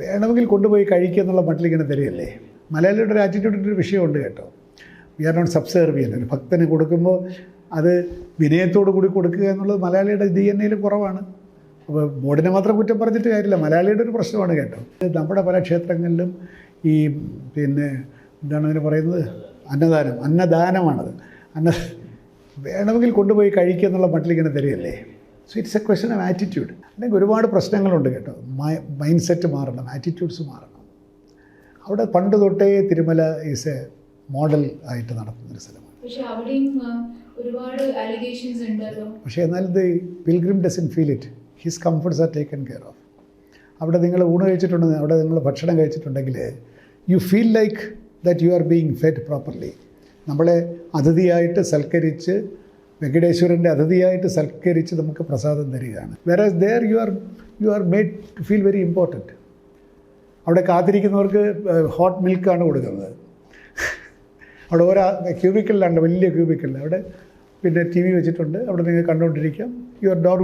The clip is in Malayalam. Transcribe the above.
വേണമെങ്കിൽ കൊണ്ടുപോയി കഴിക്കുക എന്നുള്ള മട്ടിലിങ്ങനെ തരികയല്ലേ. മലയാളിയുടെ ഒരു ആറ്റിറ്റ്യൂഡിൻ്റെ ഒരു വിഷയമുണ്ട് കേട്ടോ. We are not subservient. ഒരു ഭക്തന് കൊടുക്കുമ്പോൾ അത് വിനയത്തോടു കൂടി കൊടുക്കുക എന്നുള്ളത് മലയാളിയുടെ DNA കുറവാണ്. അപ്പോൾ ബോർഡിനെ മാത്രം കുറ്റം പറഞ്ഞിട്ട് കാര്യമില്ല, മലയാളിയുടെ ഒരു പ്രശ്നമാണ് കേട്ടോ. നമ്മുടെ പല ക്ഷേത്രങ്ങളിലും ഈ എന്താണ് അതിന് പറയുന്നത്, അന്നദാനമാണത്. വേണമെങ്കിൽ കൊണ്ടുപോയി കഴിക്കുക എന്നുള്ള മട്ടിലിങ്ങനെ തരികയല്ലേ. So it's a question of attitude. അല്ലെങ്കിൽ ഒരുപാട് പ്രശ്നങ്ങളുണ്ട് കേട്ടോ. മൈൻഡ് സെറ്റ് മാറണം, ആറ്റിറ്റ്യൂഡ്സ് മാറണം. അവിടെ പണ്ട് തൊട്ടേ തിരുമല ഈസ് എ മോഡൽ ആയിട്ട് നടത്തുന്നൊരു സ്ഥലമാണ്. പക്ഷേ എന്നാൽ the pilgrim doesn't feel it. His comforts are taken care of. അവിടെ നിങ്ങൾ ഊണ് കഴിച്ചിട്ടുണ്ടെങ്കിൽ, അവിടെ നിങ്ങൾ ഭക്ഷണം കഴിച്ചിട്ടുണ്ടെങ്കിൽ you feel like that you are being fed properly. നമ്മളെ അതിഥിയായിട്ട് സൽക്കരിച്ച്, വെങ്കടേശ്വരൻ്റെ അതിഥിയായിട്ട് സൽക്കരിച്ച് നമുക്ക് പ്രസാദം തരികയാണ്. Whereas there you are made to feel very important. അവിടെ കാത്തിരിക്കുന്നവർക്ക് ഹോട്ട് മിൽക്കാണ് കൊടുക്കുന്നത്. അവിടെ ഓരോ ക്യൂബിക്കലിലാണ്, വലിയ ക്യൂബിക്കലിൽ അവിടെ TV വെച്ചിട്ടുണ്ട്. അവിടെ നിങ്ങൾ കണ്ടുകൊണ്ടിരിക്കാം. Your door